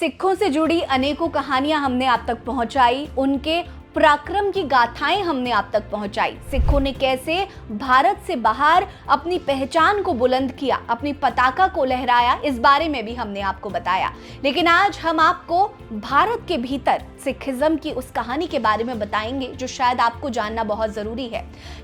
सिखों से जुड़ी अनेकों कहानियां हमने आप तक पहुंचाई, उनके पराक्रम की गाथाएं हमने आप तक पहुंचाई। सिखों ने कैसे भारत से बाहर अपनी पहचान को बुलंद किया, अपनी पताका को लहराया, इस बारे में भी हमने आपको बताया। लेकिन आज हम आपको भारत के भीतर सिखिज्म की उस कहानी के बारे में बताएंगे जो शायद आपको जानना बहुत जरूरी है।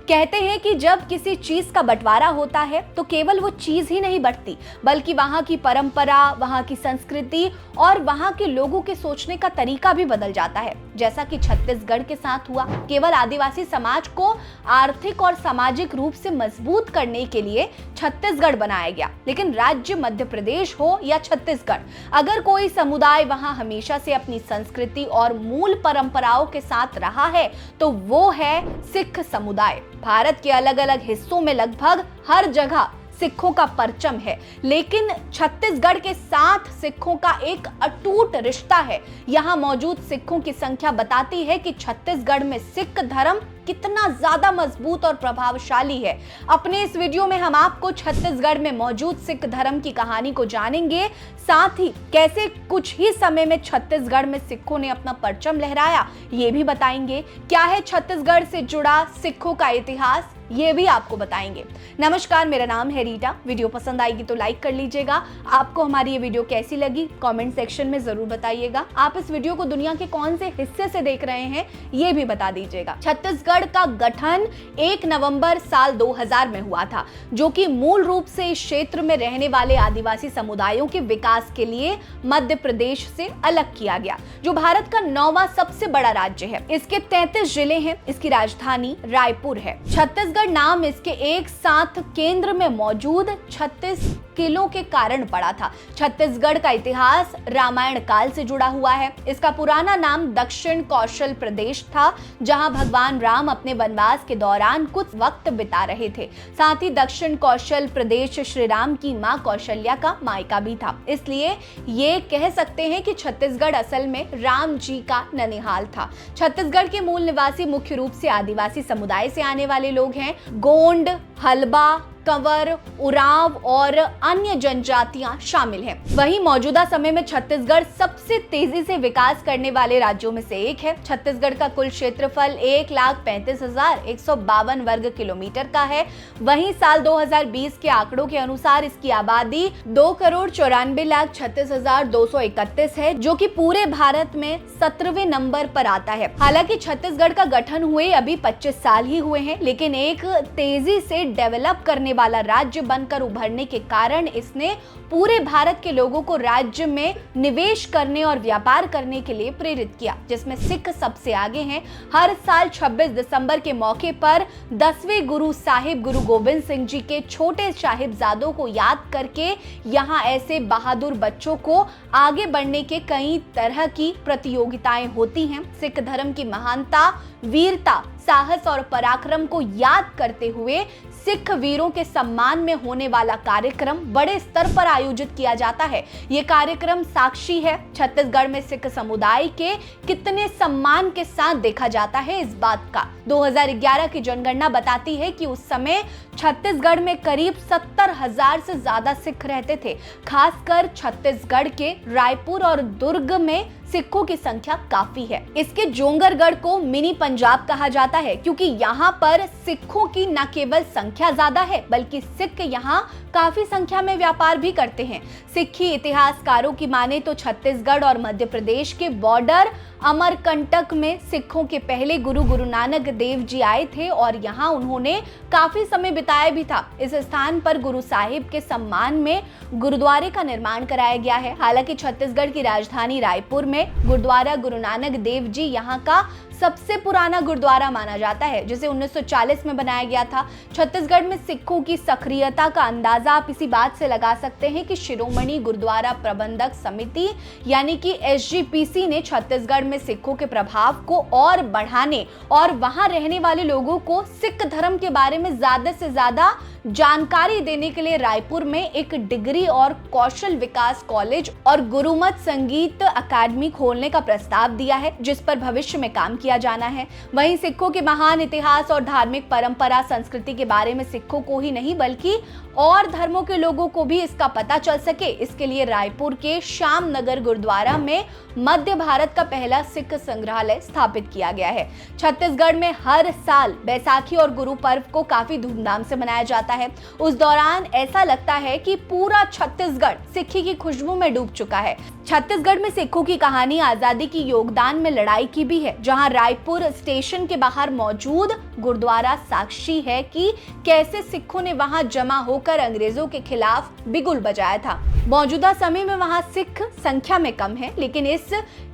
कहते हैं कि जब किसी चीज का बंटवारा होता है तो केवल वो चीज ही नहीं बढ़ती, बल्कि वहां की परंपरा, वहां की संस्कृति और वहां के लोगों के सोचने का तरीका भी बदल जाता है। जैसा कि छत्तीसगढ़ के साथ हुआ। केवल आदिवासी समाज को आर्थिक और सामाजिक रूप से मजबूत करने के लिए छत्तीसगढ़ बनाया गया, लेकिन राज्य मध्य प्रदेश हो या छत्तीसगढ़, अगर कोई समुदाय वहां हमेशा से अपनी संस्कृति और मूल परंपराओं के साथ रहा है तो वो है सिख समुदाय। भारत के अलग अलग हिस्सों में लगभग हर जगह सिखों का परचम है, लेकिन छत्तीसगढ़ के साथ सिखों का एक अटूट रिश्ता है। यहाँ मौजूद सिखों की संख्या बताती है कि छत्तीसगढ़ में सिख धर्म कितना ज्यादा मजबूत और प्रभावशाली है। अपने इस वीडियो में हम आपको छत्तीसगढ़ में मौजूद सिख धर्म की कहानी को जानेंगे, साथ ही कैसे कुछ ही समय में छत्तीसगढ़ में सिखों ने अपना परचम लहराया ये भी बताएंगे। क्या है छत्तीसगढ़ से जुड़ा सिखों का इतिहास, ये भी आपको बताएंगे। नमस्कार, मेरा नाम है रीटा। वीडियो पसंद आएगी तो लाइक कर लीजिएगा। आपको हमारी ये वीडियो कैसी लगी कमेंट सेक्शन में जरूर बताइएगा। आप इस वीडियो को दुनिया के कौन से हिस्से से देख रहे हैं ये भी बता दीजिएगा। छत्तीसगढ़ का गठन 1 नवंबर साल 2000 में हुआ था, जो कि मूल रूप से इस क्षेत्र में रहने वाले आदिवासी समुदायों के विकास के लिए मध्य प्रदेश से अलग किया गया, जो भारत का 9वां सबसे बड़ा राज्य है। इसके 33 जिले हैं। इसकी राजधानी रायपुर है। छत्तीसगढ़ नाम इसके एक साथ केंद्र में मौजूद 36 किलों के कारण पड़ा था। छत्तीसगढ़ का इतिहास रामायण काल से जुड़ा हुआ है। इसका पुराना नाम दक्षिण कौशल प्रदेश था, जहां भगवान राम अपने वनवास के दौरान कुछ वक्त बिता रहे थे। साथ ही दक्षिण कौशल प्रदेश श्री राम की मां कौशल्या का मायका भी था। इसलिए ये कह सकते हैं कि छत्तीसगढ़ असल में राम जी का ननिहाल था। छत्तीसगढ़ के मूल निवासी मुख्य रूप से आदिवासी समुदाय से आने वाले लोग हैं। गोंड, हलबा, कंवर, उरांव और अन्य जनजातियां शामिल हैं। वहीं मौजूदा समय में छत्तीसगढ़ सबसे तेजी से विकास करने वाले राज्यों में से एक है। छत्तीसगढ़ का कुल क्षेत्रफल 1,35,152 वर्ग किलोमीटर का है। वहीं साल 2020 के आंकड़ों के अनुसार इसकी आबादी 2,94,36,231 है, जो कि पूरे भारत में 17वें नंबर पर आता है। हालांकि छत्तीसगढ़ का गठन हुए अभी 25 साल ही हुए हैं, लेकिन एक तेजी से डेवलप करने वाला राज्य बनकर उभरने के कारण इसने पूरे भारत के लोगों को राज्य में निवेश करने और व्यापार करने के लिए प्रेरित किया, जिसमें सिख सबसे आगे हैं। हर साल 26 दिसंबर के मौके पर 10वें गुरु साहिब गुरु गोविंद सिंह जी के छोटे साहिबजादों को याद करके यहाँ ऐसे बहादुर बच्चों को आगे बढ़ने के कई तरह की प्रतियोगिताएं होती हैं। सिख धर्म की महानता, वीरता, साहस और पराक्रम को याद करते हुए सिख वीरों के सम्मान में होने वाला कार्यक्रम बड़े स्तर पर आयोजित किया जाता है। ये कार्यक्रम साक्षी है छत्तीसगढ़ में सिख समुदाय के कितने सम्मान के साथ देखा जाता है इस बात का। 2011 की जनगणना बताती है कि उस समय छत्तीसगढ़ में करीब 70,000 से ज्यादा सिख रहते थे। खासकर छत्तीसगढ़ के रायपुर और दुर्ग में सिखों की संख्या काफी है। इसके जोंगरगढ़ को मिनी पंजाब कहा जाता है, क्योंकि यहाँ पर सिखों की न केवल संख्या ज्यादा है, बल्कि सिख यहाँ काफी संख्या में व्यापार भी करते हैं। सिक्खी इतिहासकारों की माने तो छत्तीसगढ़ और मध्य प्रदेश के बॉर्डर अमरकंटक में सिखों के पहले गुरु गुरु नानक देव जी आए थे और यहाँ उन्होंने काफी समय बिताया भी था। इस स्थान पर गुरु साहिब के सम्मान में गुरुद्वारे का निर्माण कराया गया है। हालांकि छत्तीसगढ़ की राजधानी रायपुर में गुरुद्वारा गुरु नानक देव जी यहाँ का सबसे पुराना गुरुद्वारा माना जाता है, जिसे 1940 में बनाया गया था। छत्तीसगढ़ में सिखों की सक्रियता का अंदाजा आप इसी बात से लगा सकते हैं कि शिरोमणि गुरुद्वारा प्रबंधक समिति यानी कि SGPC ने छत्तीसगढ़ में सिखों के प्रभाव को और बढ़ाने और वहां रहने वाले लोगों को सिख धर्म के बारे में ज्यादा से ज्यादा जानकारी देने के लिए रायपुर में एक डिग्री और कौशल विकास कॉलेज और गुरुमत संगीत अकादमी खोलने का प्रस्ताव दिया है, जिस पर भविष्य में काम किया जाना है। वहीं सिखों के महान इतिहास और धार्मिक परंपरा संस्कृति के बारे में सिखों को ही नहीं बल्कि और धर्मों के लोगों को भी इसका पता चल सके, इसके लिए रायपुर के श्याम नगर गुरुद्वारा में मध्य भारत का पहला सिख संग्रहालय स्थापित किया गया है। छत्तीसगढ़ में हर साल बैसाखी और गुरु पर्व को काफी धूमधाम से मनाया जाता है। उस दौरान ऐसा लगता है कि पूरा छत्तीसगढ़ सिक्खी की खुशबू में डूब चुका है। छत्तीसगढ़ में सिखों की कहानी आजादी की योगदान में लड़ाई की भी है, जहां रायपुर स्टेशन के बाहर मौजूद गुरुद्वारा साक्षी है कि कैसे सिखों ने वहां जमा होकर अंग्रेजों के खिलाफ बिगुल बजाया था। मौजूदा समय में वहां सिख संख्या में कम है, लेकिन इस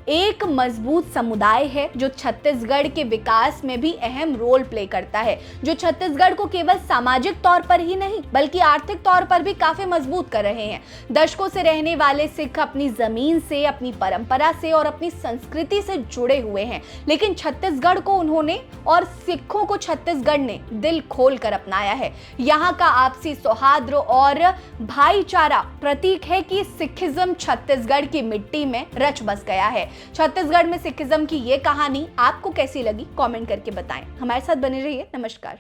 एक मजबूत समुदाय है जो छत्तीसगढ़ के विकास में भी अहम रोल प्ले करता है, जो छत्तीसगढ़ को केवल सामाजिक तौर पर ही नहीं बल्कि आर्थिक तौर पर भी काफी मजबूत कर रहे हैं। दशकों से रहने वाले सिख अपनी जमीन से, अपनी परंपरा से और अपनी संस्कृति से जुड़े हुए हैं, लेकिन छत्तीसगढ़ को उन्होंने और सिखों को छत्तीसगढ़ ने दिल खोलकर अपनाया है। यहाँ का आपसी सौहार्द और भाईचारा प्रतीक है कि सिखिज्म छत्तीसगढ़ की मिट्टी में रच बस गया है। छत्तीसगढ़ में सिखिज्म की ये कहानी आपको कैसी लगी, कमेंट करके बताएं। हमारे साथ बने रहिए। नमस्कार।